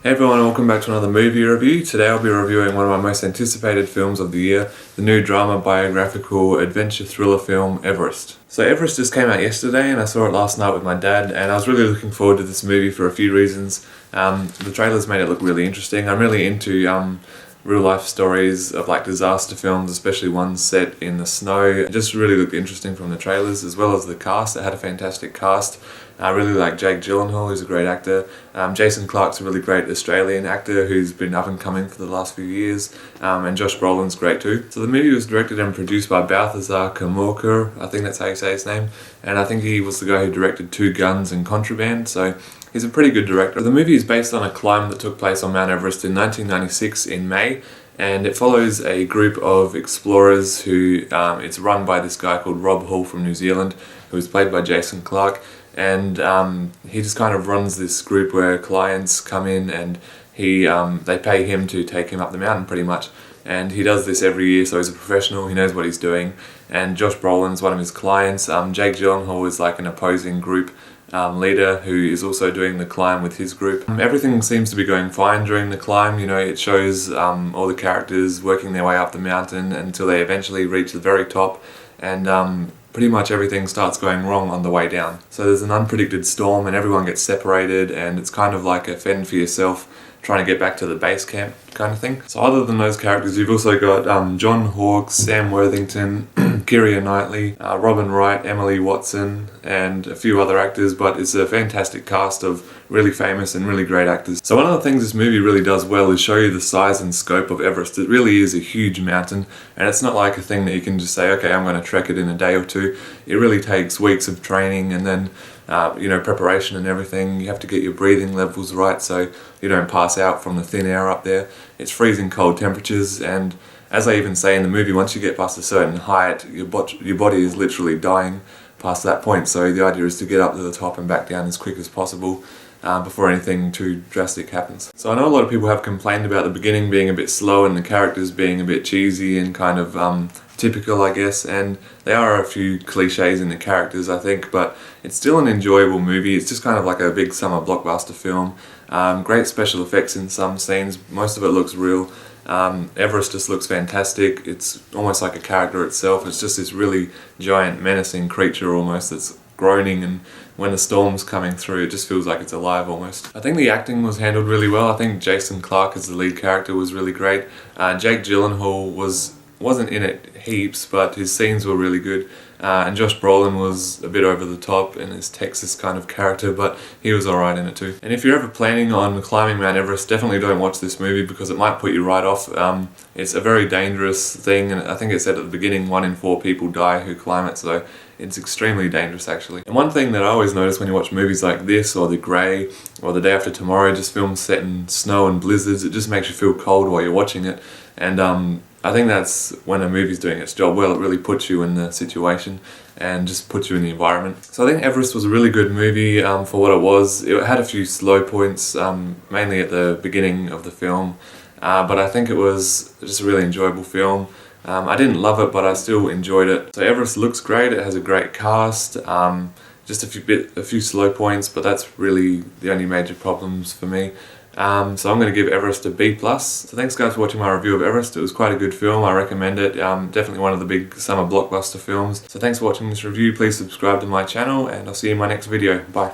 Hey everyone, welcome back to another movie review. Today I'll be reviewing one of my most anticipated films of the year, the new drama biographical adventure thriller film Everest. So Everest just came out yesterday and I saw it last night with my dad, and I was really looking forward to this movie for a few reasons. The trailers made it look really interesting. I'm really into real life stories of like disaster films, especially ones set in the snow. It just really looked interesting from the trailers, as well as the cast. It had a fantastic cast. I really like Jake Gyllenhaal, who's a great actor. Jason Clarke's a really great Australian actor who's been up and coming for the last few years. And Josh Brolin's great too. So the movie was directed and produced by Baltasar, Kormákur, I think that's how you say his name. And I think he was the guy who directed Two Guns and Contraband, so he's a pretty good director. The movie is based on a climb that took place on Mount Everest in 1996 in May. And it follows a group of explorers who, it's run by this guy called Rob Hall from New Zealand, who's played by Jason Clarke. And he just kind of runs this group where clients come in and they pay him to take him up the mountain pretty much. And he does this every year, so he's a professional, he knows what he's doing. And Josh Brolin's one of his clients. Jake Gyllenhaal is like an opposing group leader who is also doing the climb with his group. Everything seems to be going fine during the climb. You know, it shows all the characters working their way up the mountain until they eventually reach the very top, and pretty much everything starts going wrong on the way down. So there's an unpredicted storm and everyone gets separated, and it's kind of like a fend for yourself trying to get back to the base camp kind of thing. So other than those characters, you've also got John Hawkes, Sam Worthington, Keira Knightley, Robin Wright, Emily Watson, and a few other actors, but it's a fantastic cast of really famous and really great actors. So one of the things this movie really does well is show you the size and scope of Everest. It really is a huge mountain, and it's not like a thing that you can just say, okay, I'm going to trek it in a day or two. It really takes weeks of training and then preparation and everything. You have to get your breathing levels right so you don't pass out from the thin air up there. It's freezing cold temperatures, and as I even say in the movie, once you get past a certain height, your body is literally dying past that point. So the idea is to get up to the top and back down as quick as possible before anything too drastic happens. So I know a lot of people have complained about the beginning being a bit slow and the characters being a bit cheesy and kind of typical, I guess, and there are a few cliches in the characters, I think, but it's still an enjoyable movie. It's just kind of like a big summer blockbuster film. Great special effects in some scenes, most of it looks real. Everest just looks fantastic. It's almost like a character itself. It's just this really giant menacing creature almost that's groaning, and when the storm's coming through it just feels like it's alive almost. I think the acting was handled really well. I think Jason Clarke as the lead character was really great. Jake Gyllenhaal wasn't in it heaps, but his scenes were really good. And Josh Brolin was a bit over the top in his Texas kind of character, but he was alright in it too. And if you're ever planning on climbing Mount Everest, definitely don't watch this movie because it might put you right off. It's a very dangerous thing, and I think it said at the beginning 1 in 4 people die who climb it, so it's extremely dangerous actually. And one thing that I always notice when you watch movies like this, or The Grey, or The Day After Tomorrow, just films set in snow and blizzards, it just makes you feel cold while you're watching it. And I think that's when a movie's doing its job well. It really puts you in the situation and just puts you in the environment. So I think Everest was a really good movie for what it was. It had a few slow points, mainly at the beginning of the film, but I think it was just a really enjoyable film. I didn't love it, but I still enjoyed it. So Everest looks great. It has a great cast. Just a few slow points, but that's really the only major problems for me. So I'm going to give Everest a B+. So thanks guys for watching my review of Everest. It was quite a good film. I recommend it. Definitely one of the big summer blockbuster films. So thanks for watching this review. Please subscribe to my channel, and I'll see you in my next video. Bye.